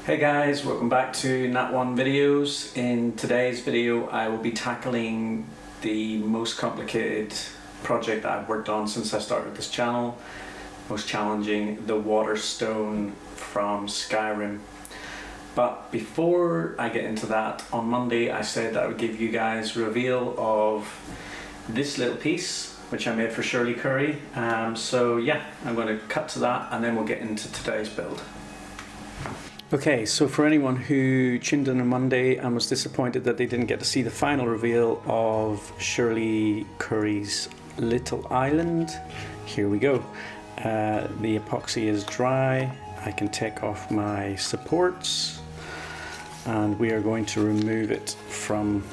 Hey guys, welcome back to Nat1 Videos. In today's video I will be tackling the most complicated project that I've worked on since I started this channel. Most challenging, the water stone from Skyrim. But before I get into that, on Monday I said that I would give you guys a reveal of this little piece which I made for Shirley Curry. So yeah, I'm going to cut to that and then we'll get into today's build. Okay, so for anyone who tuned in on Monday and was disappointed that they didn't get to see the final reveal of Shirley Curry's little island, here we go. The epoxy is dry. I can take off my supports and we are going to remove it from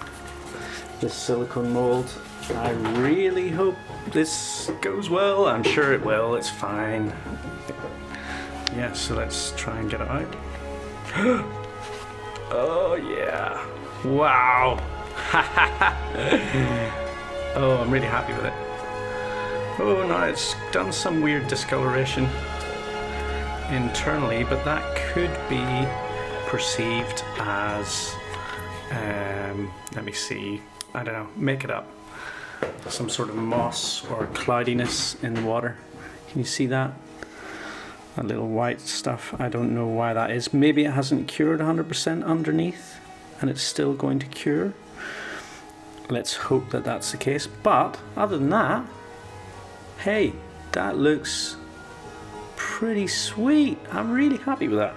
the silicone mold. I really hope this goes well. I'm sure it will, it's fine. Yeah, so let's try and get it out. Oh yeah, wow. Oh, I'm really happy with it. Oh no, it's done some weird discoloration internally, but that could be perceived as let me see, I don't know, make it up, some sort of moss or cloudiness in the water. Can you see that? That little white stuff, I don't know why that is. Maybe it hasn't cured 100% underneath and it's still going to cure. Let's hope that that's the case. But other than that, hey, that looks pretty sweet. I'm really happy with that.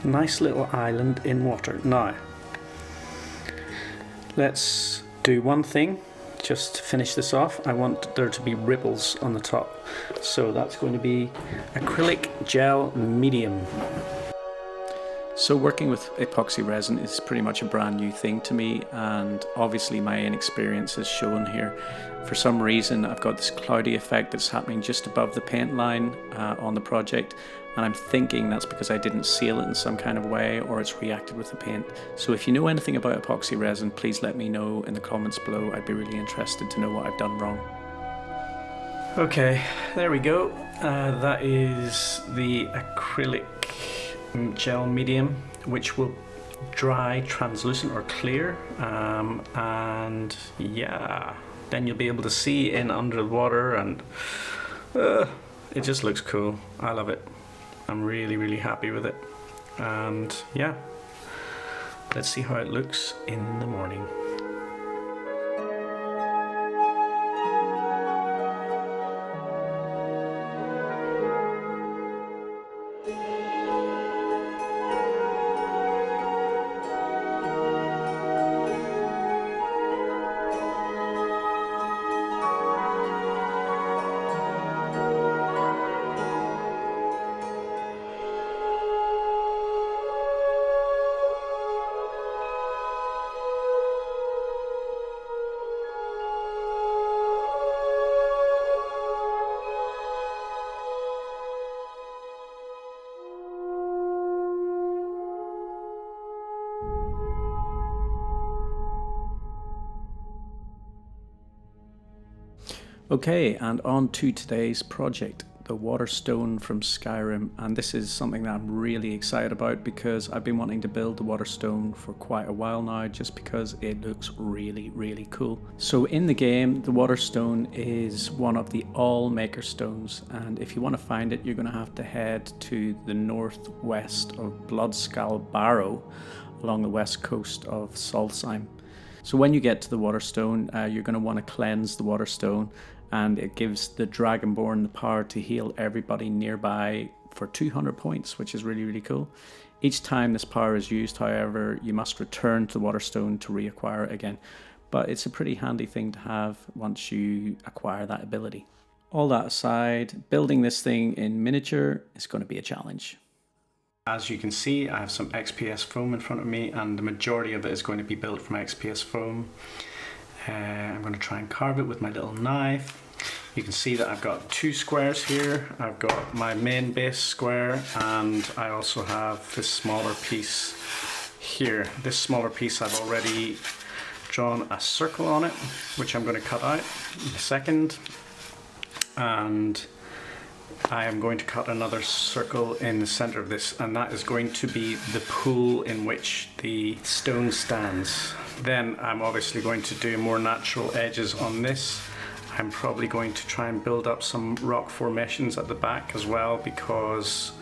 Nice little island in water. Now, let's do one thing. Just to finish this off, I want there to be ripples on the top. So that's going to be acrylic gel medium. So working with epoxy resin is pretty much a brand new thing to me, and obviously my inexperience is shown here. For some reason I've got this cloudy effect that's happening just above the paint line on the project, and I'm thinking that's because I didn't seal it in some kind of way or it's reacted with the paint. So if you know anything about epoxy resin, please let me know in the comments below. I'd be really interested to know what I've done wrong. Okay, there we go. That is the acrylic gel medium, which will dry translucent or clear, and yeah, then you'll be able to see in under the water, and it just looks cool. I love it. I'm really happy with it, and yeah, let's see how it looks in the morning. Okay, and on to today's project, the water stone from Skyrim. And this is something that I'm really excited about because I've been wanting to build the water stone for quite a while now, just because it looks really cool. So in the game, the water stone is one of the all maker stones, and if you want to find it, you're going to have to head to the northwest of Bloodskal Barrow along the west coast of Solstheim. So when you get to the water stone, you're going to want to cleanse the water stone, and it gives the Dragonborn the power to heal everybody nearby for 200 points, which is really cool. Each time this power is used, however, you must return to the water stone to reacquire it again. But it's a pretty handy thing to have once you acquire that ability. All that aside, building this thing in miniature is going to be a challenge. As you can see, I have some XPS foam in front of me, and the majority of it is going to be built from XPS foam. I'm going to try and carve it with my little knife. You can see that I've got two squares here. I've got my main base square, and I also have this smaller piece here. This smaller piece I've already drawn a circle on it, which I'm going to cut out in a second. And I am going to cut another circle in the center of this, and that is going to be the pool in which the stone stands. Then I'm obviously going to do more natural edges on this. I'm probably going to try and build up some rock formations at the back as well, because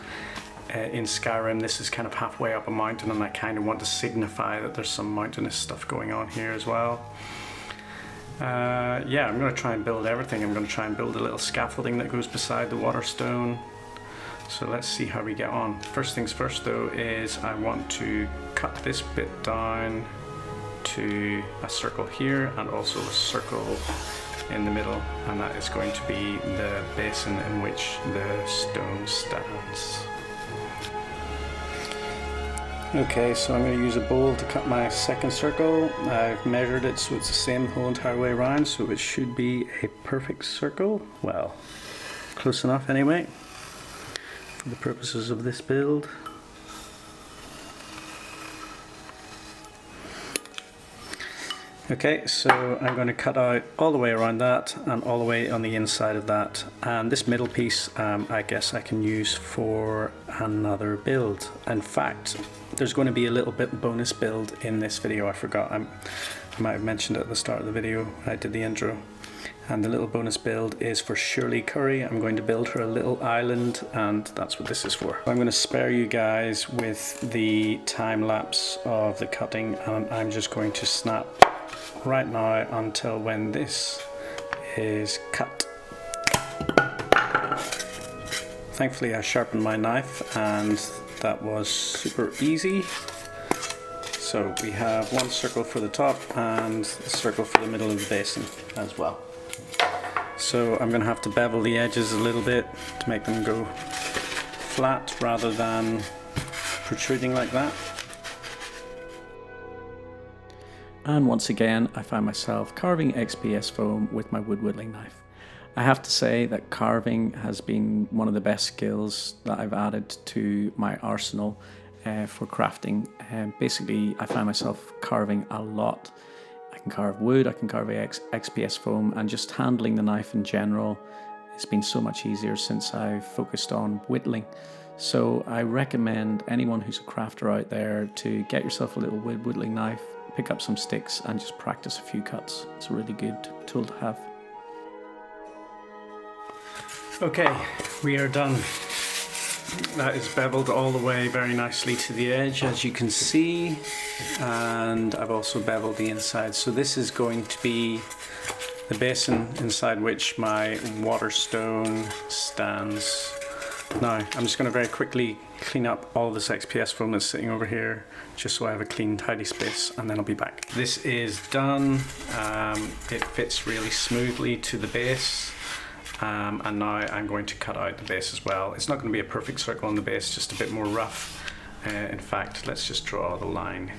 in Skyrim this is kind of halfway up a mountain, and I kind of want to signify that there's some mountainous stuff going on here as well. Yeah, I'm going to try and build everything. I'm going to try and build a little scaffolding that goes beside the water stone. So let's see how we get on. First things first though is I want to cut this bit down to a circle here and also a circle in the middle, and that is going to be the basin in which the stone stands. Okay, so I'm going to use a bowl to cut my second circle. I've measured it so it's the same the whole entire way around, so it should be a perfect circle. Well, close enough anyway, for the purposes of this build. Okay, so I'm going to cut out all the way around that and all the way on the inside of that, and this middle piece I guess I can use for another build. In fact, there's going to be a little bit bonus build in this video. I forgot, I might have mentioned it at the start of the video when I did the intro, and the little bonus build is for Shirley Curry. I'm going to build her a little island, and that's what this is for. I'm going to spare you guys with the time lapse of the cutting, and I'm just going to snap right now until when this is cut. Thankfully I sharpened my knife and that was super easy. So we have one circle for the top and a circle for the middle of the basin as well. So I'm going to have to bevel the edges a little bit to make them go flat rather than protruding like that. And once again, I find myself carving XPS foam with my wood whittling knife. I have to say that carving has been one of the best skills that I've added to my arsenal for crafting. Basically, I find myself carving a lot. I can carve wood, I can carve XPS foam, and just handling the knife in general has been so much easier since I've focused on whittling. So I recommend anyone who's a crafter out there to get yourself a little wood whittling knife, pick up some sticks and just practice a few cuts. It's a really good tool to have. Okay, we are done. That is beveled all the way very nicely to the edge, as you can see, and I've also beveled the inside. So this is going to be the basin inside which my water stone stands. Now, I'm just going to very quickly clean up all this XPS foam that's sitting over here, just so I have a clean, tidy space, and then I'll be back. This is done. It fits really smoothly to the base, and now I'm going to cut out the base as well. It's not going to be a perfect circle on the base, just a bit more rough. In fact, let's just draw the line.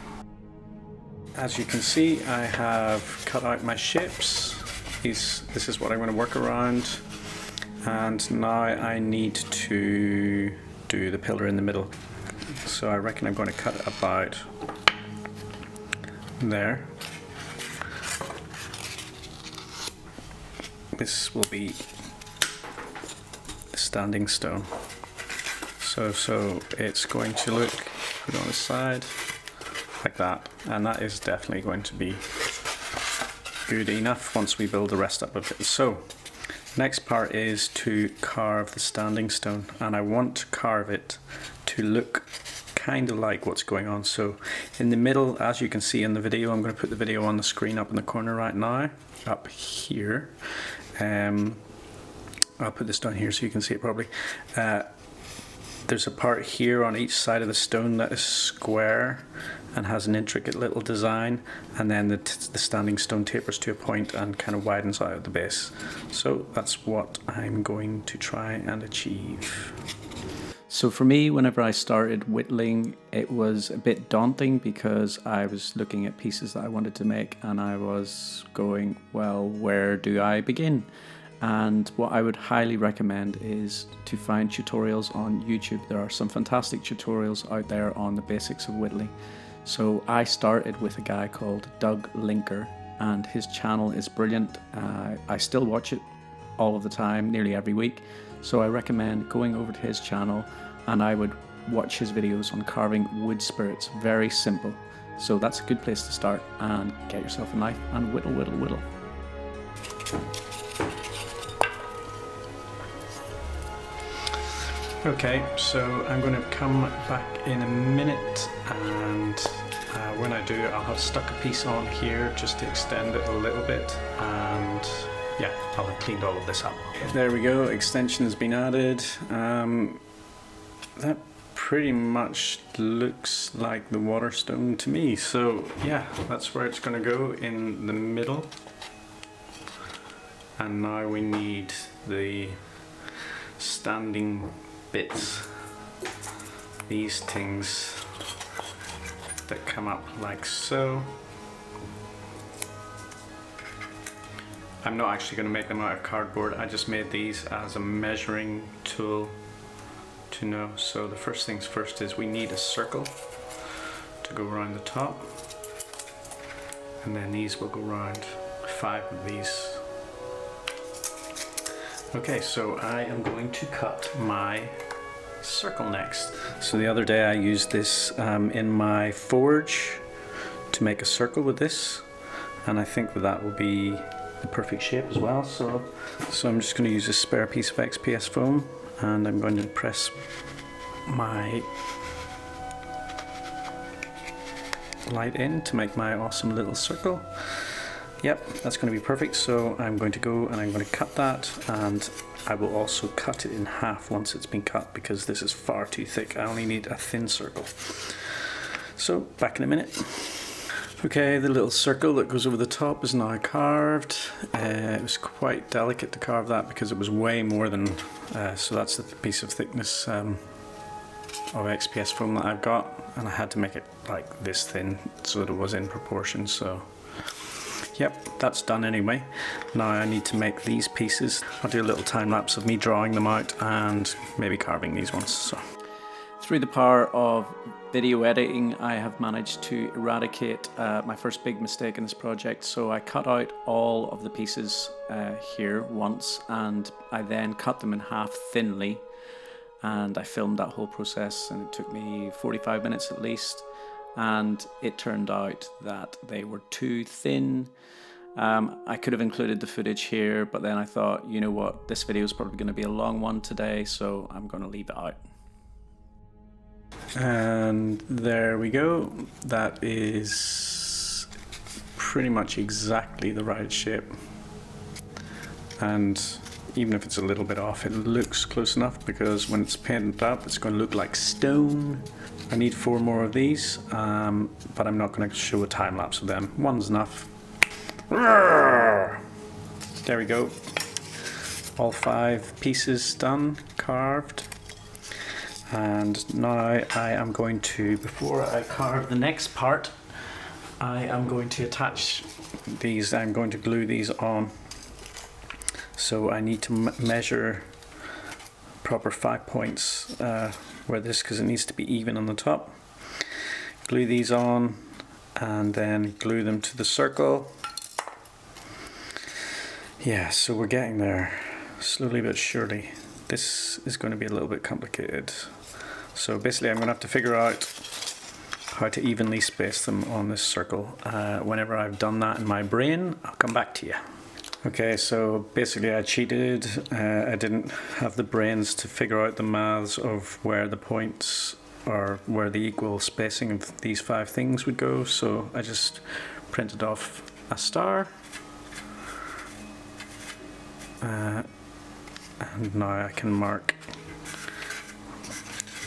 As you can see, I have cut out my shapes. This is what I'm going to work around. And now I need to do the pillar in the middle. So I reckon I'm going to cut it about there. This will be the standing stone. So it's going to look, put it on the side like that, and that is definitely going to be good enough once we build the rest up of it. So next part is to carve the standing stone, and I want to carve it to look kind of like what's going on. So in the middle, as you can see in the video, I'm going to put the video on the screen up in the corner right now, up here. I'll put this down here so you can see it properly. There's a part here on each side of the stone that is square and has an intricate little design, and then the standing stone tapers to a point and kind of widens out at the base. So that's what I'm going to try and achieve. So for me, whenever I started whittling, it was a bit daunting because I was looking at pieces that I wanted to make and I was going, well, where do I begin? And what I would highly recommend is to find tutorials on YouTube. There are some fantastic tutorials out there on the basics of whittling. So I started with a guy called Doug Linker, and his channel is brilliant. I still watch it all of the time, nearly every week. So I recommend going over to his channel, and I would watch his videos on carving wood spirits. Very simple. So that's a good place to start, and get yourself a knife and whittle, whittle, whittle. Okay, so I'm going to come back in a minute, and when I do, I'll have stuck a piece on here just to extend it a little bit, and yeah, I'll have cleaned all of this up. There we go, extension has been added. That pretty much looks like the Waterstone to me, so yeah, that's where it's going to go, in the middle. And now we need the standing bits, these things that come up like so. I'm not actually going to make them out of cardboard, I just made these as a measuring tool to know. So the first things first is we need a circle to go around the top, and then these will go around 5 of these. Okay, so I am going to cut my circle next. So the other day I used this in my forge to make a circle with this, and I think that will be the perfect shape as well. So I'm just going to use a spare piece of XPS foam, and I'm going to press my light in to make my awesome little circle. Yep, that's going to be perfect. So I'm going to go and I'm going to cut that, and I will also cut it in half once it's been cut, because this is far too thick. I only need a thin circle. So back in a minute. Okay, the little circle that goes over the top is now carved. It was quite delicate to carve that because it was way more than, so that's the piece of thickness of XPS foam that I've got, and I had to make it like this thin so that it was in proportion. So yep, that's done anyway. Now I need to make these pieces. I'll do a little time lapse of me drawing them out and maybe carving these ones. So through the power of video editing, I have managed to eradicate my first big mistake in this project. So I cut out all of the pieces here once, and I then cut them in half thinly, and I filmed that whole process, and it took me 45 minutes at least, and it turned out that they were too thin. I could have included the footage here, but then I thought, you know what, this video is probably going to be a long one today, so I'm going to leave it out. And there we go. That is pretty much exactly the right shape, and even if it's a little bit off, it looks close enough, because when it's painted up it's going to look like stone. I need 4 more of these, but I'm not going to show a time lapse of them. One's enough. There we go. All 5 pieces done, carved. And now I am going to, before I carve the next part, I am going to attach these. I'm going to glue these on. So I need to measure proper 5 points where this, because it needs to be even on the top. Glue these on and then glue them to the circle. Yeah, so we're getting there, slowly but surely. This is going to be a little bit complicated. So basically I'm going to have to figure out how to evenly space them on this circle. Whenever I've done that in my brain, I'll come back to you. Okay, so basically I cheated. I didn't have the brains to figure out the maths of where the points, or where the equal spacing of these 5 things would go. So I just printed off a star. And now I can mark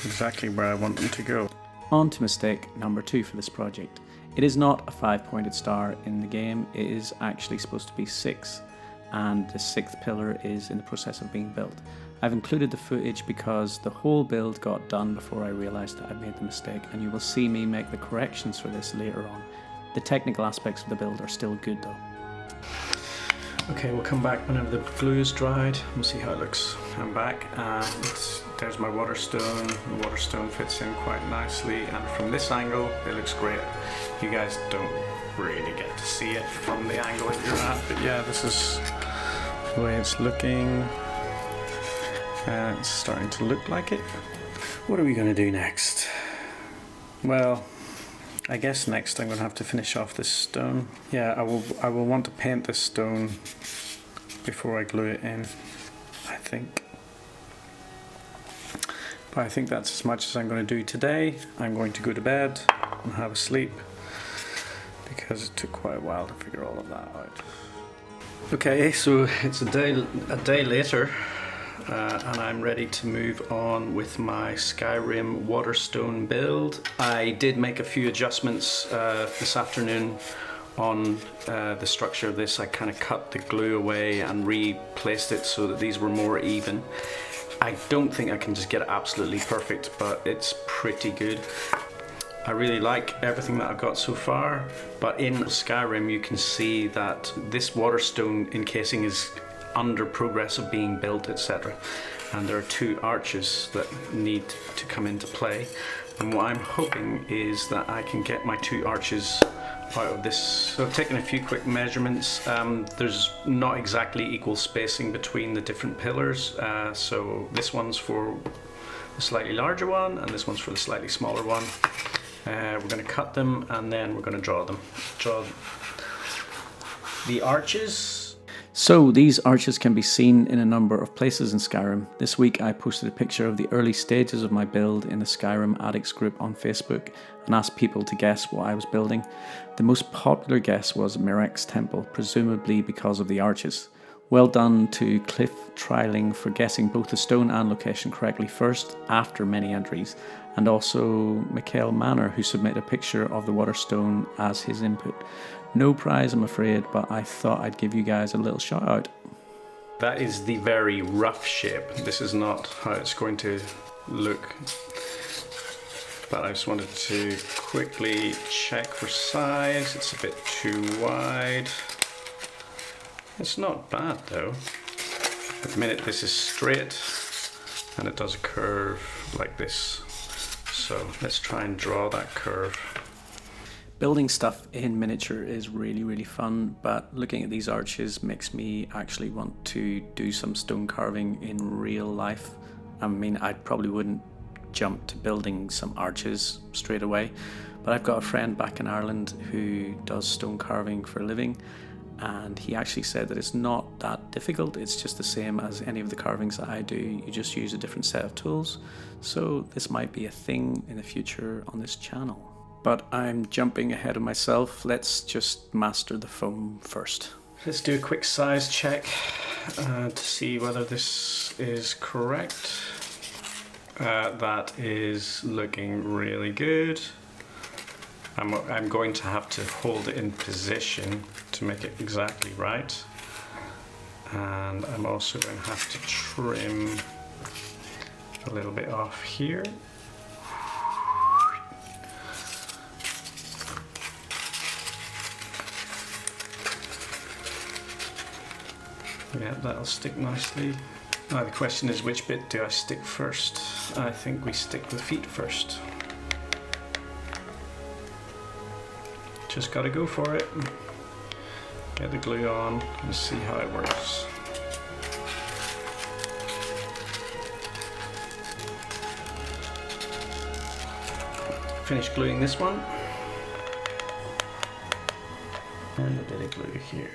exactly where I want them to go. On to mistake number 2 for this project. It is not a 5-pointed star in the game, it is actually supposed to be 6, and the 6th pillar is in the process of being built. I've included the footage because the whole build got done before I realised that I'd made the mistake, and you will see me make the corrections for this later on. The technical aspects of the build are still good though. Okay, we'll come back whenever the glue is dried. We'll see how it looks. I'm back, and there's my Waterstone. The Waterstone fits in quite nicely, and from this angle it looks great. You guys don't really get to see it from the angle that you're at, but yeah, this is the way it's looking. It's starting to look like it. What are we going to do next? Well, I guess next I'm going to have to finish off this stone. Yeah, I will want to paint this stone before I glue it in, I think. But I think that's as much as I'm going to do today. I'm going to go to bed and have a sleep because it took quite a while to figure all of that out. Okay, so it's a day later. And I'm ready to move on with my Skyrim Waterstone build. I did make a few adjustments this afternoon on the structure of this. I kind of cut the glue away and replaced it so that these were more even. I don't think I can just get it absolutely perfect, but it's pretty good. I really like everything that I've got so far, but in Skyrim you can see that this Waterstone encasing is under progress of being built, etc. And there are 2 arches that need to come into play. And what I'm hoping is that I can get my 2 arches out of this. So I've taken a few quick measurements. There's not exactly equal spacing between the different pillars. So this one's for the slightly larger one and this one's for the slightly smaller one. We're going to cut them and then we're going to draw them. Draw the arches. So these arches can be seen in a number of places in Skyrim. This week I posted a picture of the early stages of my build in the Skyrim Addicts group on Facebook and asked people to guess what I was building. The most popular guess was Mirek's temple, presumably because of the arches. Well done to Cliff Triling for guessing both the stone and location correctly first after many entries, and also Mikhail Manor, who submitted a picture of the Waterstone as his input. No prize, I'm afraid, but I thought I'd give you guys a little shout out. That is the very rough shape. This is not how it's going to look, but I just wanted to quickly check for size. It's a bit too wide. It's not bad though. At the minute this is straight and it does a curve like this. So let's try and draw that curve. Building stuff in miniature is really fun, but looking at these arches makes me actually want to do some stone carving in real life. I mean, I probably wouldn't jump to building some arches straight away, but I've got a friend back in Ireland who does stone carving for a living, and he actually said that it's not that difficult. It's just the same as any of the carvings that I do. You just use a different set of tools. So this might be a thing in the future on this channel. But I'm jumping ahead of myself. Let's just master the foam first. Let's do a quick size check to see whether this is correct. That is looking really good. I'm going to have to hold it in position to make it exactly right. And I'm also going to have to trim a little bit off here. Yeah, that'll stick nicely. Now the question is, which bit do I stick first? I think we stick the feet first. Just gotta go for it. Get the glue on and see how it works. Finish gluing this one. And a bit of glue here.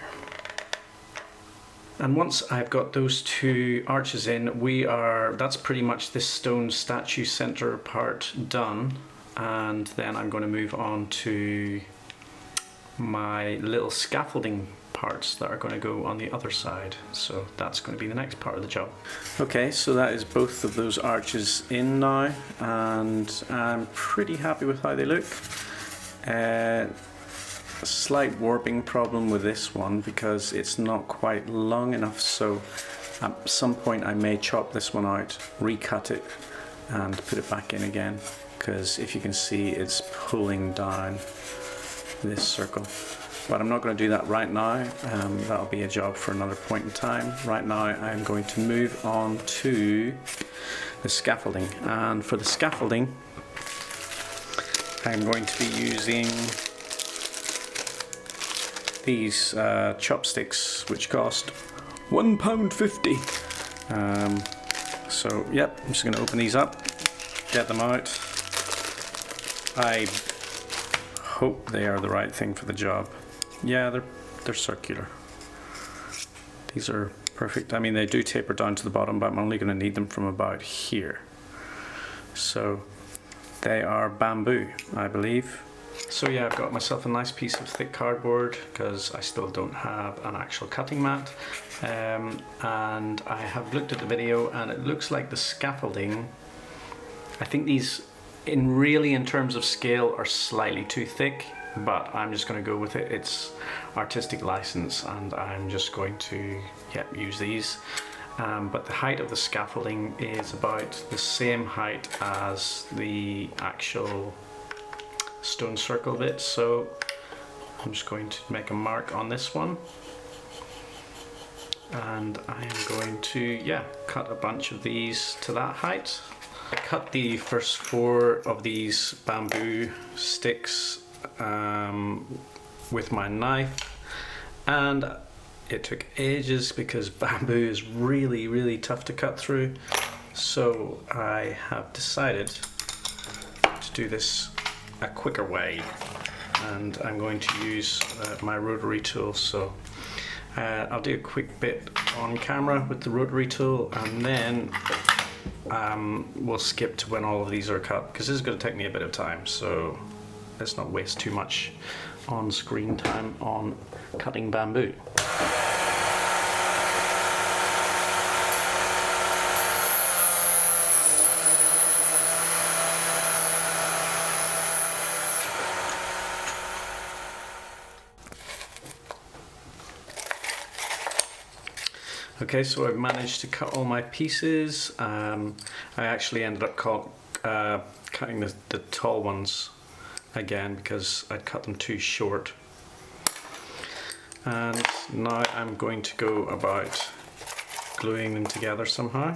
And once I've got those 2 arches in, that's pretty much this stone statue center part done. And then I'm going to move on to my little scaffolding parts that are going to go on the other side. So that's going to be the next part of the job. Okay, so that is both of those arches in now, and I'm pretty happy with how they look. A slight warping problem with this one because it's not quite long enough, so at some point I may chop this one out, recut it and put it back in again, because if you can see it's pulling down this circle. But I'm not going to do that right now. That'll be a job for another point in time. Right now I'm going to move on to the scaffolding, and for the scaffolding I'm going to be using these chopsticks, which cost £1.50. So yep, I'm just going to open these up, get them out. I hope they are the right thing for the job. Yeah, they're circular. These are perfect. I mean, they do taper down to the bottom, but I'm only going to need them from about here. So they are bamboo, I believe. So yeah, I've got myself a nice piece of thick cardboard because I still don't have an actual cutting mat. And I have looked at the video and it looks like the scaffolding, I think these in terms of scale are slightly too thick, but I'm just going to go with it. It's artistic license and I'm just going to use these. But the height of the scaffolding is about the same height as the actual stone circle bit, so I'm just going to make a mark on this one and I am going to cut a bunch of these to that height. I cut the first 4 of these bamboo sticks with my knife, and it took ages because bamboo is really tough to cut through, so I have decided to do this a quicker way, and I'm going to use my rotary tool. So I'll do a quick bit on camera with the rotary tool, and then we'll skip to when all of these are cut, because this is going to take me a bit of time, so let's not waste too much on screen time on cutting bamboo. Okay, so I've managed to cut all my pieces. I actually ended up cutting the tall ones again because I'd cut them too short. And now I'm going to go about gluing them together somehow.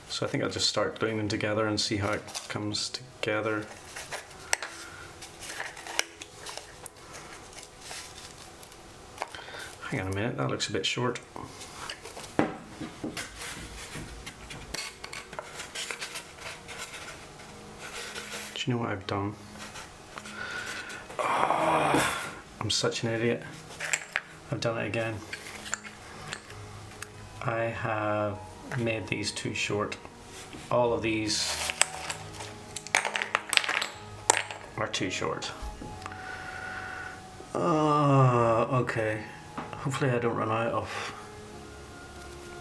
So I think I'll just start gluing them together and see how it comes together. Hang on a minute, that looks a bit short. Do you know what I've done? Oh, I'm such an idiot. I've done it again. I have made these too short. All of these are too short. Oh, okay. Hopefully I don't run out of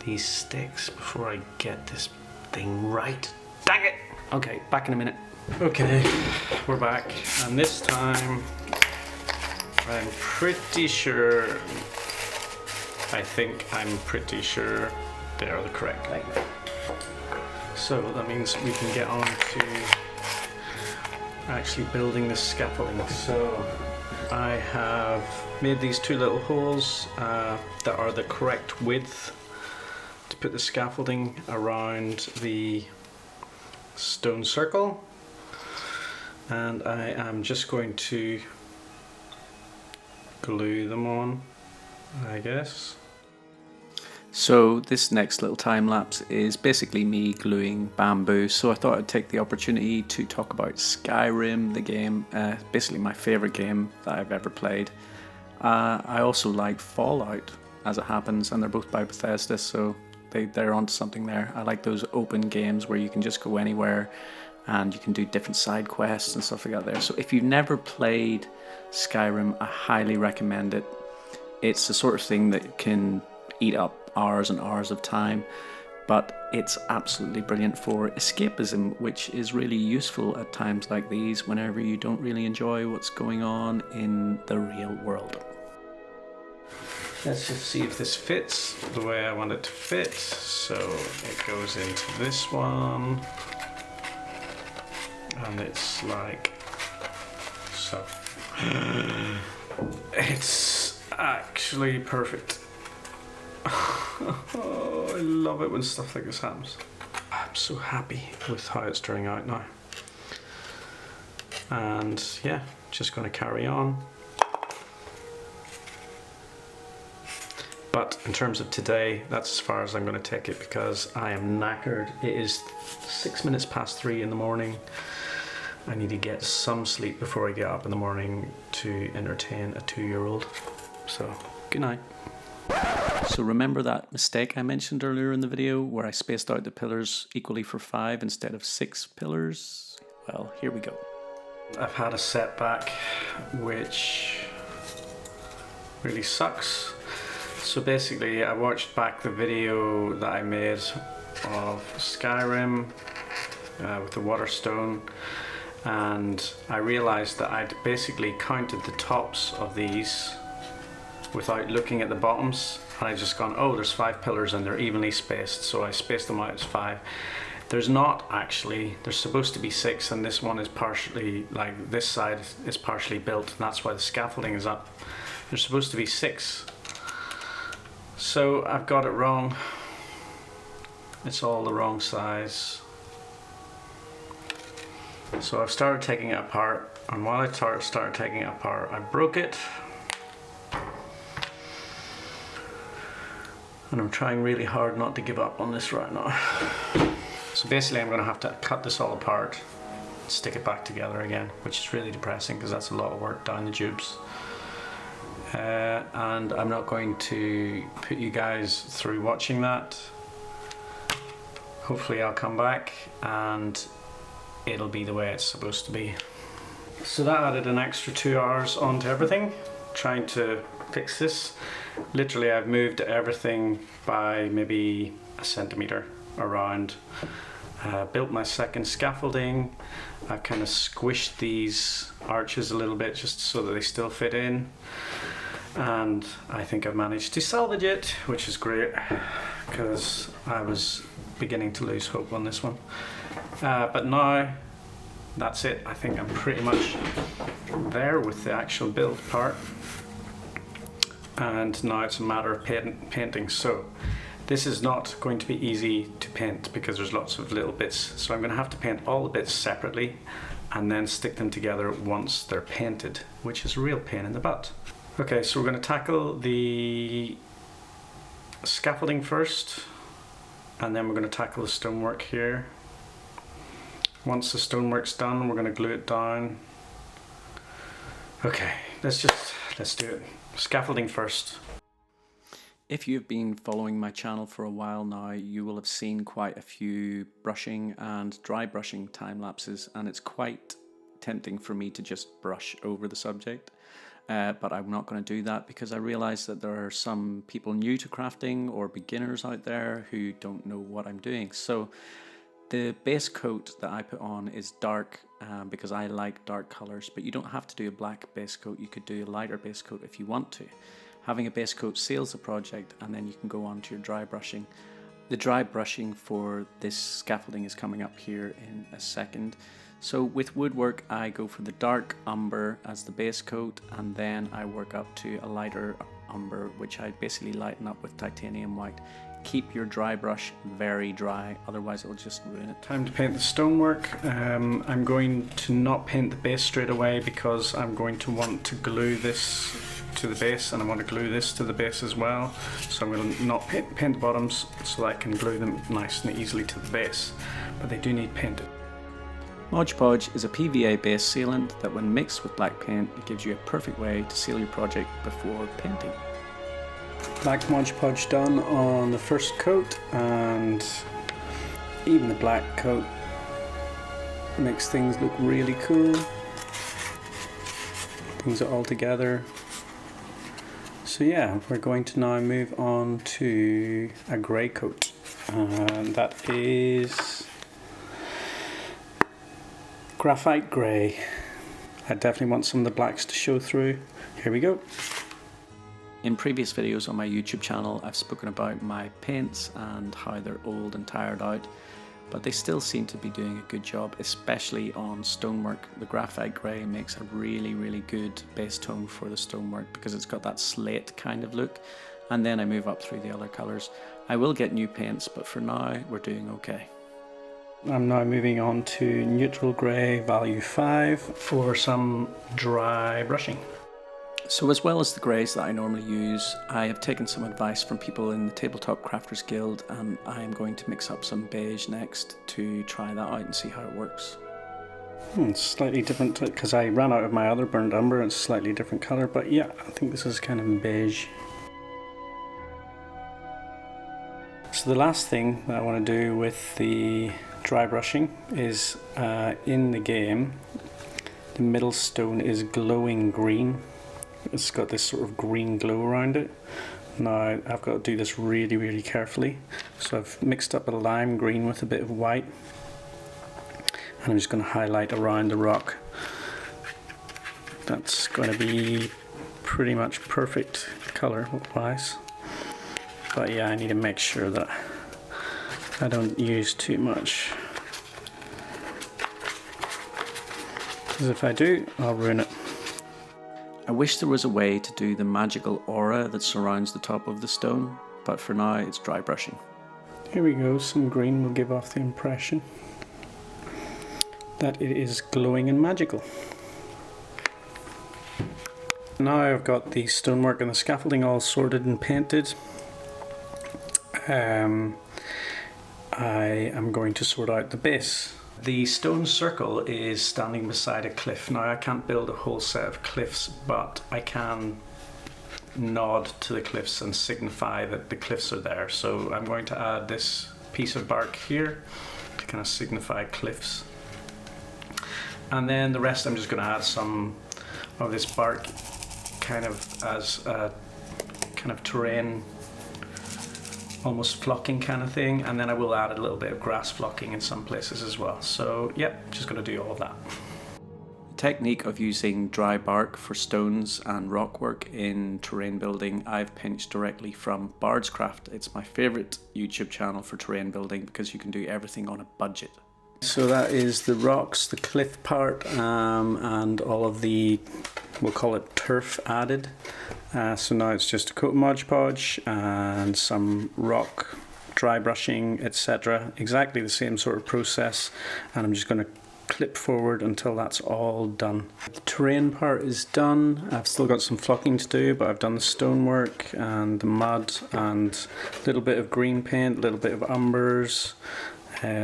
these sticks before I get this thing right. Dang it! Okay, back in a minute. Okay, we're back, and this time I'm pretty sure, I'm pretty sure they are the correct length. So that means we can get on to actually building the scaffolding. So I have made these 2 little holes that are the correct width to put the scaffolding around the stone circle, and I am just going to glue them on, I guess. So this next little time lapse is basically me gluing bamboo, so I thought I'd take the opportunity to talk about Skyrim, the game, basically my favourite game that I've ever played. I also like Fallout, as it happens, and they're both by Bethesda, so they're onto something there. I like those open games where you can just go anywhere and you can do different side quests and stuff like that there. So if you've never played Skyrim, I highly recommend it. It's the sort of thing that can eat up hours and hours of time, but it's absolutely brilliant for escapism, which is really useful at times like these whenever you don't really enjoy what's going on in the real world. Let's just see if this fits the way I want it to fit. So it goes into this one, and it's like so. It's actually perfect. Oh, I love it when stuff like this happens. I'm so happy with how it's turning out now. And yeah, just going to carry on. But in terms of today, that's as far as I'm going to take it because I am knackered. It is 6 minutes past 3 in the morning. I need to get some sleep before I get up in the morning to entertain a 2-year-old. So, good night. So remember that mistake I mentioned earlier in the video where I spaced out the pillars equally for 5 instead of 6 pillars? Well, here we go. I've had a setback which really sucks. So basically I watched back the video that I made of Skyrim with the water stone, and I realized that I'd basically counted the tops of these without looking at the bottoms, and I just gone, oh, there's 5 pillars and they're evenly spaced, so I spaced them out as 5. There's not actually, there's supposed to be 6, and this one is partially, like this side is partially built, and that's why the scaffolding is up. There's supposed to be 6. So I've got it wrong. It's all the wrong size. So I've started taking it apart, and while I started taking it apart, I broke it. And I'm trying really hard not to give up on this right now. So basically I'm going to have to cut this all apart, stick it back together again, which is really depressing because that's a lot of work down the tubes. And I'm not going to put you guys through watching that. Hopefully I'll come back and it'll be the way it's supposed to be. So that added an extra 2 hours onto everything, trying to fix this. Literally I've moved everything by maybe a centimetre around. Built my second scaffolding. I've kind of squished these arches a little bit just so that they still fit in. And I think I've managed to salvage it, which is great because I was beginning to lose hope on this one. But now that's it. I think I'm pretty much there with the actual build part. And now it's a matter of painting. So this is not going to be easy to paint because there's lots of little bits. So I'm going to have to paint all the bits separately and then stick them together once they're painted, which is a real pain in the butt. Okay, so we're going to tackle the scaffolding first, and then we're going to tackle the stonework here. Once the stonework's done, we're going to glue it down. Okay, let's do it. Scaffolding first. If you've been following my channel for a while now, you will have seen quite a few brushing and dry brushing time lapses, and it's quite tempting for me to just brush over the subject. But I'm not going to do that because I realize that there are some people new to crafting or beginners out there who don't know what I'm doing. So the base coat that I put on is dark because I like dark colors, but you don't have to do a black base coat. You could do a lighter base coat if you want to. Having a base coat seals the project, and then you can go on to your dry brushing. The dry brushing for this scaffolding is coming up here in a second. So with woodwork, I go for the dark umber as the base coat, and then I work up to a lighter umber, which I basically lighten up with titanium white. Keep your dry brush very dry, otherwise it'll just ruin it. Time to paint the stonework. I'm going to not paint the base straight away because I'm going to want to glue this to the base, and I want to glue this to the base as well. So I'm going to not paint the bottoms so that I can glue them nice and easily to the base, but they do need painted. Mod Podge is a PVA based sealant that when mixed with black paint, it gives you a perfect way to seal your project before painting. Black Mod Podge done on the first coat, and even the black coat makes things look really cool. Brings it all together. So yeah, we're going to now move on to a grey coat, and that is graphite grey. I definitely want some of the blacks to show through. Here we go. In previous videos on my YouTube channel, I've spoken about my paints and how they're old and tired out, but they still seem to be doing a good job, especially on stonework. The graphite grey makes a really, really good base tone for the stonework because it's got that slate kind of look, and then I move up through the other colours. I will get new paints, but for now we're doing okay. I'm now moving on to neutral grey value 5 for some dry brushing. So as well as the greys that I normally use, I have taken some advice from people in the Tabletop Crafters Guild, and I am going to mix up some beige next to try that out and see how it works. It's slightly different because I ran out of my other burnt umber. It's a slightly different colour, but yeah, I think this is kind of beige. So the last thing that I want to do with the dry brushing is in the game, the middle stone is glowing green. It's got this sort of green glow around it. Now I've got to do this really, really carefully. So I've mixed up a lime green with a bit of white, and I'm just going to highlight around the rock. That's going to be pretty much perfect colour wise. But yeah, I need to make sure that I don't use too much, because if I do, I'll ruin it. I wish there was a way to do the magical aura that surrounds the top of the stone, but for now it's dry brushing. Here we go, some green will give off the impression that it is glowing and magical. Now I've got the stonework and the scaffolding all sorted and painted. I am going to sort out the base. The stone circle is standing beside a cliff. Now I can't build a whole set of cliffs, but I can nod to the cliffs and signify that the cliffs are there. So I'm going to add this piece of bark here to kind of signify cliffs. And then the rest I'm just going to add some of this bark kind of as a kind of terrain, almost flocking kind of thing, and then I will add a little bit of grass flocking in some places as well. So yeah, just going to do all of that. The technique of using dry bark for stones and rock work in terrain building I've pinched directly from Bard's Craft. It's my favourite YouTube channel for terrain building because you can do everything on a budget. So that is the rocks, the cliff part, and all of the, we'll call it turf added. So now it's just a coat of Mod Podge and some rock dry brushing, etc. Exactly the same sort of process, and I'm just going to clip forward until that's all done. The terrain part is done. I've still got some flocking to do, but I've done the stonework and the mud and a little bit of green paint, a little bit of umbers,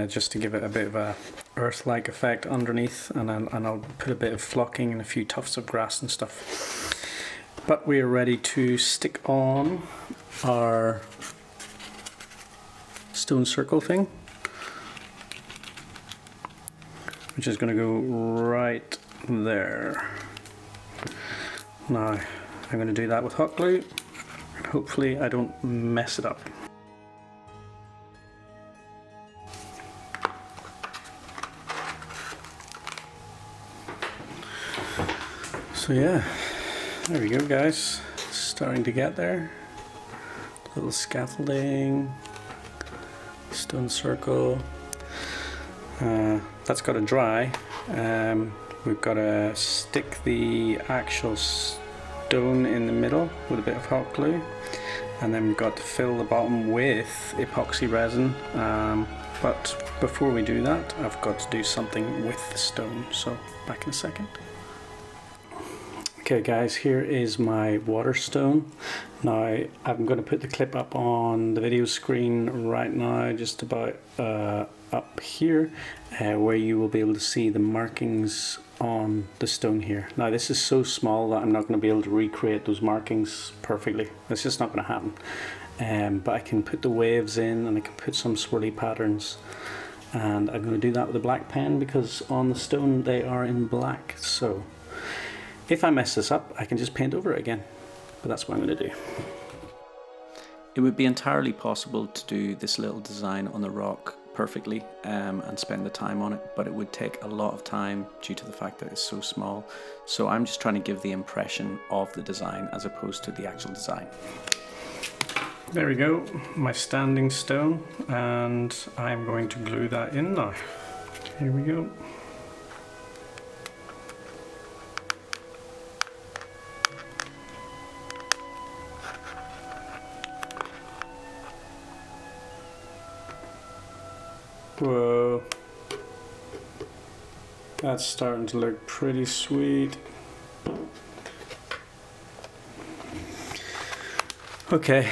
just to give it a bit of a earth-like effect underneath, and I'll put a bit of flocking and a few tufts of grass and stuff. But we are ready to stick on our stone circle thing, which is going to go right there. Now I'm going to do that with hot glue, and hopefully I don't mess it up. So yeah, there we go guys, starting to get there. Little scaffolding, stone circle. That's got to dry. We've got to stick the actual stone in the middle with a bit of hot glue, and then we've got to fill the bottom with epoxy resin. But before we do that, I've got to do something with the stone, so back in a second. Okay guys, here is my water stone. Now I'm going to put the clip up on the video screen right now, just about up here, where you will be able to see the markings on the stone here. Now this is so small that I'm not going to be able to recreate those markings perfectly. It's just not going to happen. But I can put the waves in, and I can put some swirly patterns. And I'm going to do that with a black pen because on the stone they are in black. So if I mess this up, I can just paint over it again, but that's what I'm going to do. It would be entirely possible to do this little design on the rock perfectly and spend the time on it, but it would take a lot of time due to the fact that it's so small. So I'm just trying to give the impression of the design as opposed to the actual design. There we go, my standing stone, and I'm going to glue that in now. Here we go. Whoa, that's starting to look pretty sweet. Okay,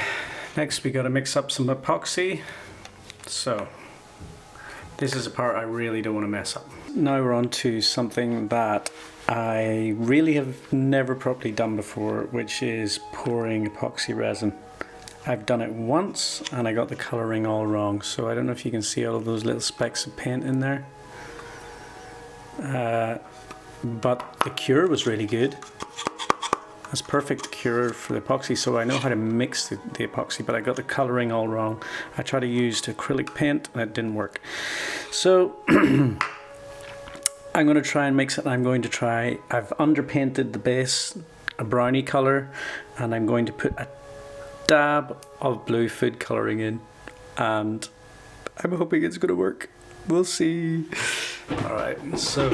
next we got to mix up some epoxy. So this is a part I really don't want to mess up. Now we're on to something that I really have never properly done before, which is pouring epoxy resin. I've done it once and I got the colouring all wrong, so I don't know if you can see all of those little specks of paint in there. But the cure was really good. That's perfect cure for the epoxy, so I know how to mix the epoxy, but I got the colouring all wrong. I tried to use acrylic paint and it didn't work. So I'm going to try and mix it. I've underpainted the base a brownie colour, and I'm going to put a dab of blue food colouring in, and I'm hoping it's going to work. We'll see. Alright, so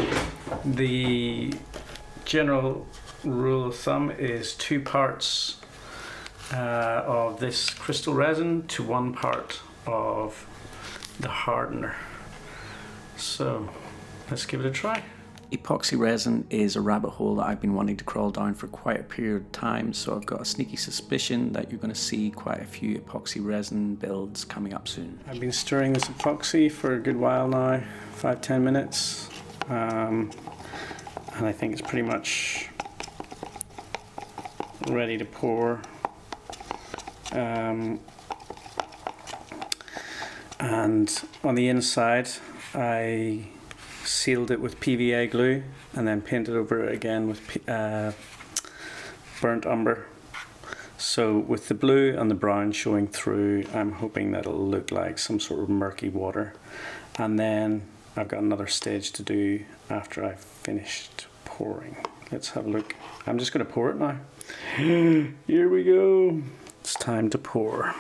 the general rule of thumb is 2 parts of this crystal resin to 1 part of the hardener. So let's give it a try. Epoxy resin is a rabbit hole that I've been wanting to crawl down for quite a period of time, so I've got a sneaky suspicion that you're going to see quite a few epoxy resin builds coming up soon. I've been stirring this epoxy for a good while now, 5-10 minutes, and I think it's pretty much ready to pour. And on the inside I sealed it with PVA glue and then painted over it again with burnt umber. So with the blue and the brown showing through, I'm hoping that it'll look like some sort of murky water. And then I've got another stage to do after I've finished pouring. Let's have a look. I'm just going to pour it now. Here we go. It's time to pour.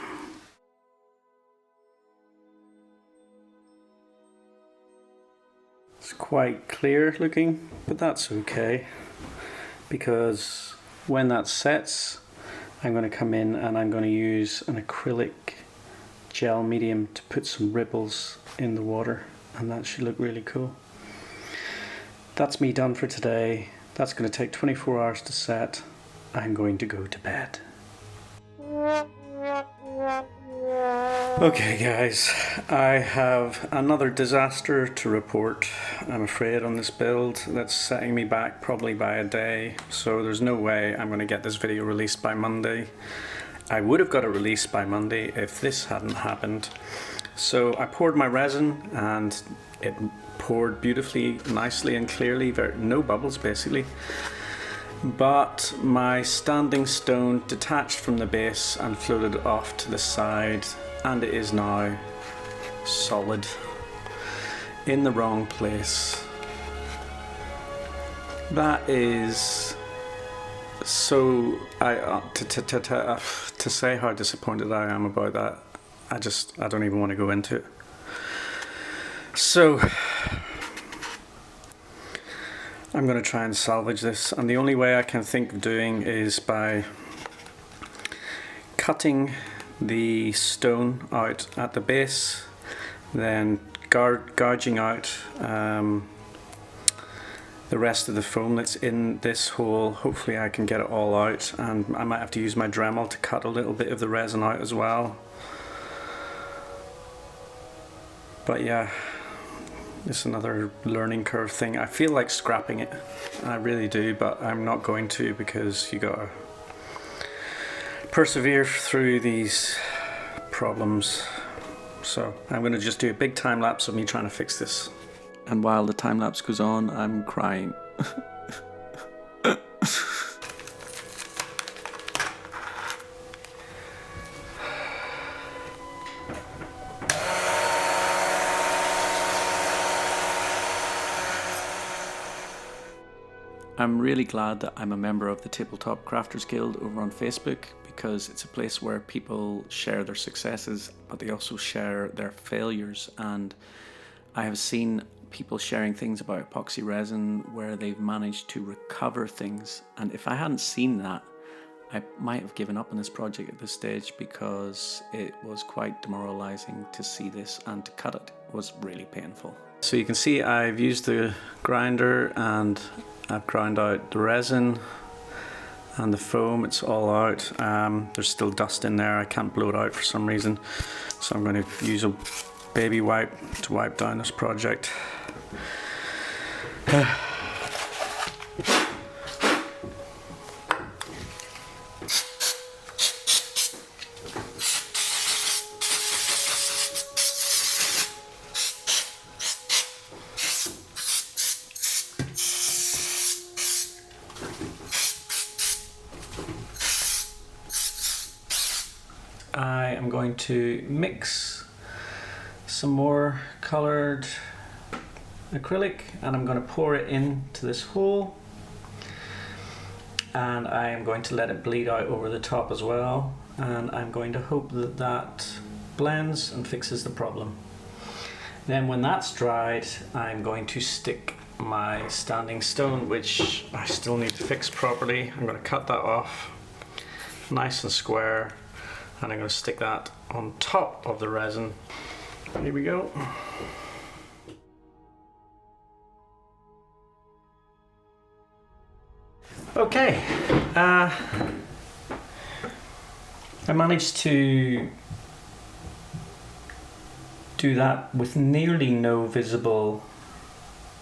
It's quite clear looking, but that's okay, because when that sets, I'm going to come in and I'm going to use an acrylic gel medium to put some ripples in the water, and that should look really cool. That's me done for today. That's going to take 24 hours to set. I'm going to go to bed. Okay guys, I have another disaster to report, I'm afraid, on this build. That's setting me back probably by a day, so there's no way I'm going to get this video released by Monday. I would have got it released by Monday if this hadn't happened. So I poured my resin and it poured beautifully, nicely and clearly, no bubbles basically. But my standing stone detached from the base and floated off to the side, and it is now solid in the wrong place. That is so, to say how disappointed I am about that, I don't even want to go into it. So I'm going to try and salvage this, and the only way I can think of doing is by cutting the stone out at the base, then gouging out the rest of the foam that's in this hole. Hopefully I can get it all out, and I might have to use my Dremel to cut a little bit of the resin out as well. But yeah, it's another learning curve thing. I feel like scrapping it, I really do, but I'm not going to, because you gotta persevere through these problems. So I'm gonna just do a big time lapse of me trying to fix this. And while the time lapse goes on, I'm crying. I'm really glad that I'm a member of the Tabletop Crafters Guild over on Facebook, because it's a place where people share their successes, but they also share their failures. And I have seen people sharing things about epoxy resin where they've managed to recover things. And if I hadn't seen that, I might have given up on this project at this stage, because it was quite demoralizing to see this, and to cut it was really painful. So you can see I've used the grinder and I've ground out the resin, and the foam, it's all out. There's still dust in there, I can't blow it out for some reason, so I'm going to use a baby wipe to wipe down this project. I am going to mix some more coloured acrylic and I'm going to pour it into this hole, and I am going to let it bleed out over the top as well, and I'm going to hope that that blends and fixes the problem. Then when that's dried, I'm going to stick my standing stone, which I still need to fix properly. I'm going to cut that off nice and square, and I'm going to stick that on top of the resin. Here we go. Okay, I managed to do that with nearly no visible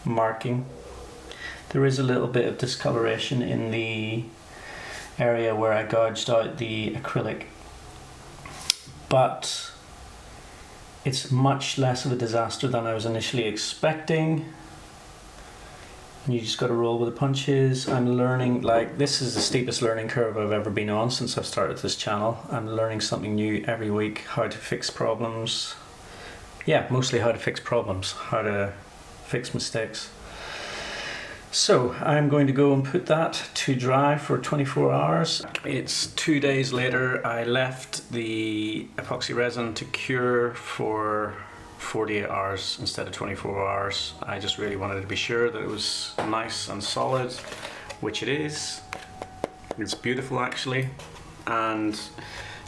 marking. There is a little bit of discoloration in the area where I gouged out the acrylic, but it's much less of a disaster than I was initially expecting. You just got to roll with the punches. I'm learning, like, this is the steepest learning curve I've ever been on since I've started this channel. I'm learning something new every week, how to fix problems. Yeah, mostly how to fix problems, how to fix mistakes. So I'm going to go and put that to dry for 24 hours. It's 2 days later. I left the epoxy resin to cure for 48 hours instead of 24 hours. I just really wanted to be sure that it was nice and solid, which it is. It's beautiful actually, and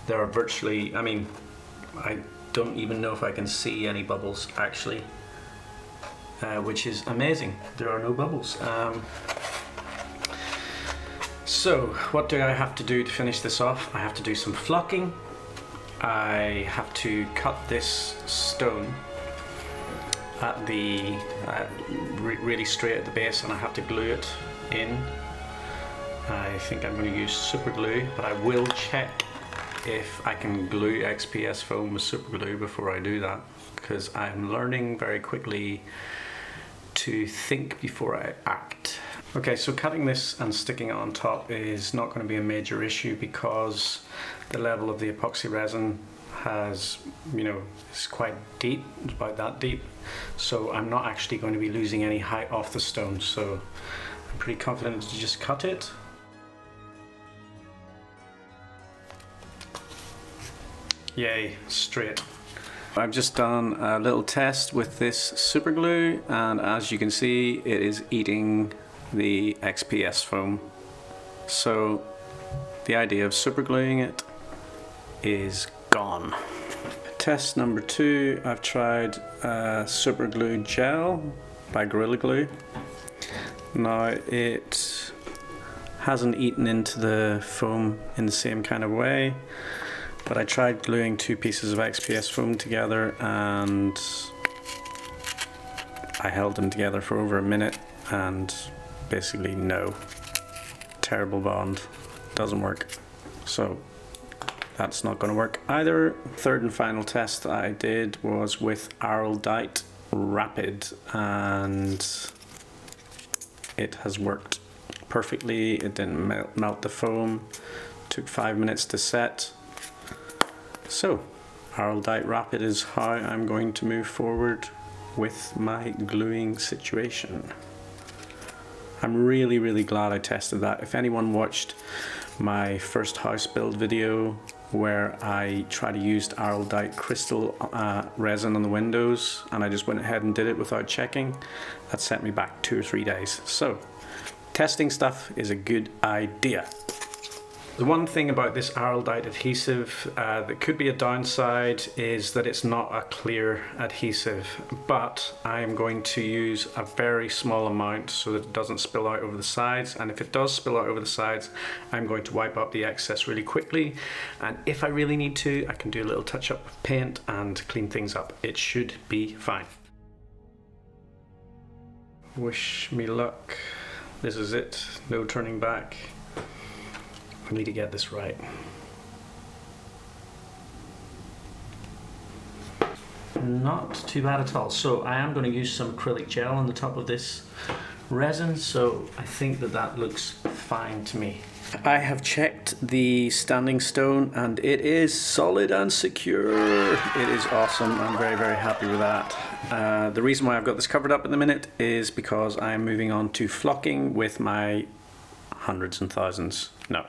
there are virtually, I mean, I don't even know if I can see any bubbles actually, which is amazing. There are no bubbles. So what do I have to do to finish this off? I have to do some flocking. I have to cut this stone at the really straight at the base, and I have to glue it in. I think I'm going to use super glue, but I will check if I can glue XPS foam with super glue before I do that, because I'm learning very quickly to think before I act. Okay, so cutting this and sticking it on top is not going to be a major issue because the level of the epoxy resin has, you know, it's quite deep, it's about that deep. So I'm not actually going to be losing any height off the stone. So I'm pretty confident to just cut it. Yay, straight. I've just done a little test with this super glue, and as you can see, it is eating the XPS foam. So the idea of super gluing it is gone. Test number 2, I've tried super glue gel by Gorilla Glue. Now it hasn't eaten into the foam in the same kind of way, but I tried gluing 2 pieces of XPS foam together and I held them together for over a minute, and basically no, terrible bond, doesn't work. So that's not going to work either. Third and final test that I did was with Araldite Rapid, and it has worked perfectly. It didn't melt the foam, took 5 minutes to set. So Araldite Rapid is how I'm going to move forward with my gluing situation. I'm really glad I tested that. If anyone watched my first house build video where I tried to use Araldite crystal resin on the windows and I just went ahead and did it without checking, that set me back 2 or 3 days. So testing stuff is a good idea. The one thing about this Araldite adhesive that could be a downside is that it's not a clear adhesive, but I'm going to use a very small amount so that it doesn't spill out over the sides, and if it does spill out over the sides, I'm going to wipe up the excess really quickly, and if I really need to, I can do a little touch up with paint and clean things up. It should be fine. Wish me luck. This is it, no turning back. I need to get this right. Not too bad at all. So I am going to use some acrylic gel on the top of this resin, so I think that that looks fine to me. I have checked the standing stone and it is solid and secure. It is awesome. I'm very, very happy with that. The reason why I've got this covered up in the minute is because I'm moving on to flocking with my hundreds and thousands. No,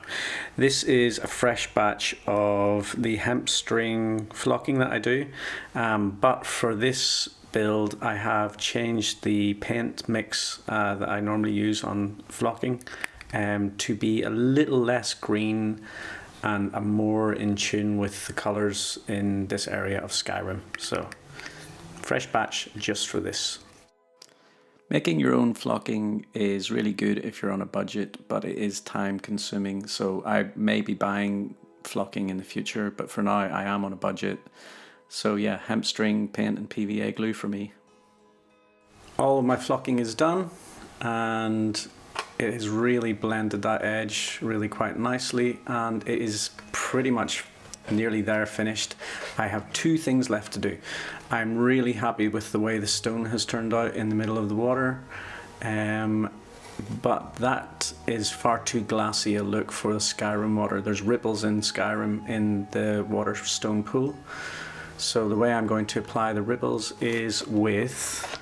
this is a fresh batch of the hemp string flocking that I do, but for this build I have changed the paint mix that I normally use on flocking to be a little less green and more in tune with the colours in this area of Skyrim. So fresh batch just for this. Making your own flocking is really good if you're on a budget, but it is time consuming. So I may be buying flocking in the future, but for now I am on a budget. So yeah, hemp string, paint and PVA glue for me. All of my flocking is done and it has really blended that edge really quite nicely, and it is pretty much nearly there, finished. I have two things left to do. I'm really happy with the way the stone has turned out in the middle of the water, but that is far too glassy a look for the Skyrim water. There's ripples in Skyrim in the water stone pool, so the way I'm going to apply the ripples is with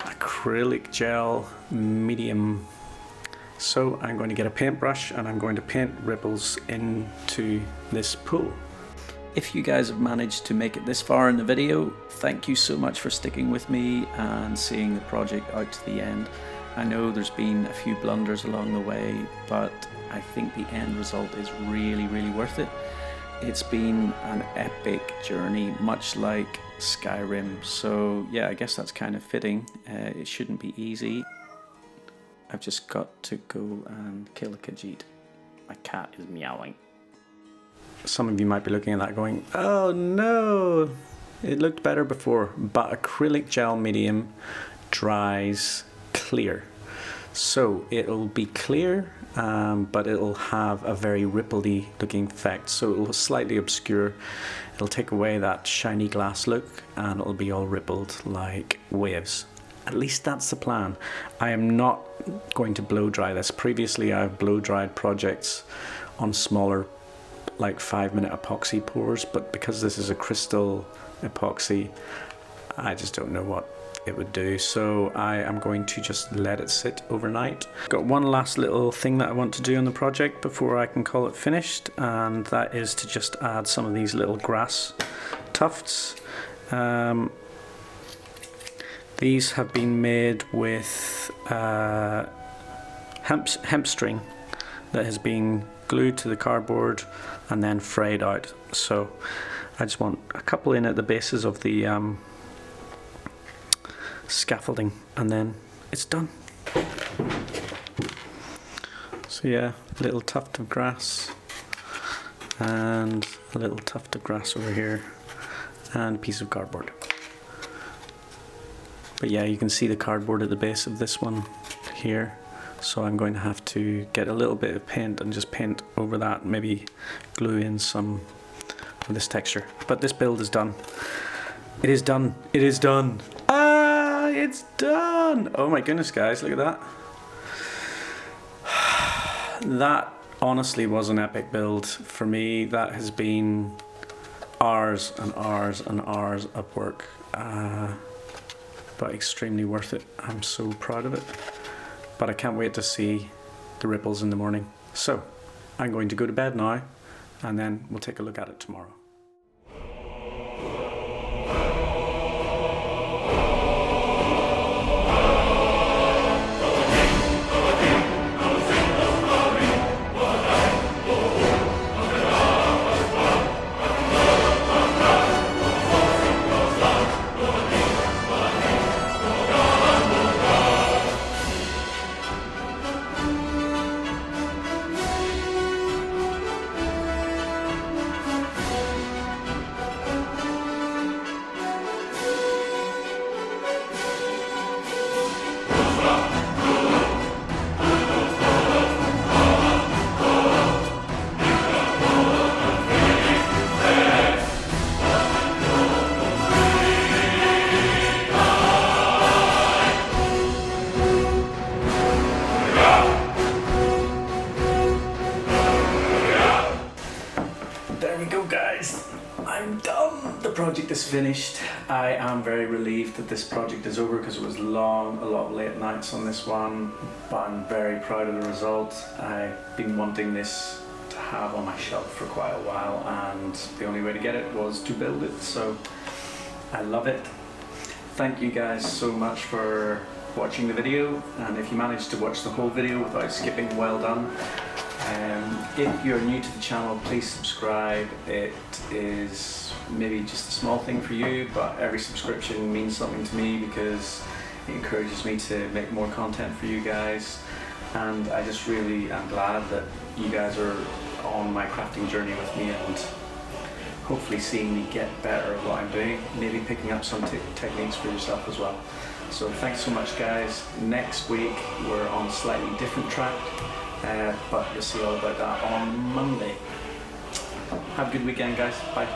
acrylic gel medium. So I'm going to get a paintbrush and I'm going to paint ripples into this pool. If you guys have managed to make it this far in the video, thank you so much for sticking with me and seeing the project out to the end. I know there's been a few blunders along the way, but I think the end result is really, really worth it. It's been an epic journey, much like Skyrim, so yeah, I guess that's kind of fitting. It shouldn't be easy. I've just got to go and kill a Khajiit. My cat is meowing. Some of you might be looking at that going, oh no, it looked better before, but acrylic gel medium dries clear. So it'll be clear, but it'll have a very rippledy looking effect. So it'll slightly obscure. It'll take away that shiny glass look and it'll be all rippled like waves. At least that's the plan. I am not going to blow dry this. Previously I've blow dried projects on smaller, like 5-minute epoxy pours, but because this is a crystal epoxy, I just don't know what it would do. So I am going to just let it sit overnight. Got one last little thing that I want to do on the project before I can call it finished, and that is to just add some of these little grass tufts. These have been made with hemp string that has been glued to the cardboard and then frayed out. So I just want a couple in at the bases of the scaffolding and then it's done. So yeah, a little tuft of grass and a little tuft of grass over here and a piece of cardboard. But yeah, you can see the cardboard at the base of this one here. So I'm going to have to get a little bit of paint and just paint over that, maybe glue in some of this texture. But this build is done. It is done. It is done. Ah, it's done. Oh my goodness, guys, look at that. That honestly was an epic build. For me, that has been hours and hours and hours of work. But extremely worth it. I'm so proud of it. But I can't wait to see the ripples in the morning. So I'm going to go to bed now and then we'll take a look at it tomorrow. done! The project is finished. I am very relieved that this project is over because it was long, a lot of late nights on this one, but I'm very proud of the result. I've been wanting this to have on my shelf for quite a while, and the only way to get it was to build it, so I love it. Thank you guys so much for watching the video, and if you managed to watch the whole video without skipping, well done. If you're new to the channel, please subscribe. It is maybe just a small thing for you, but every subscription means something to me because it encourages me to make more content for you guys, and I just really am glad that you guys are on my crafting journey with me and hopefully seeing me get better at what I'm doing, maybe picking up some techniques for yourself as well. So thanks so much guys. Next week we're on a slightly different track, but you'll see all about that on Monday. Have a good weekend guys, bye.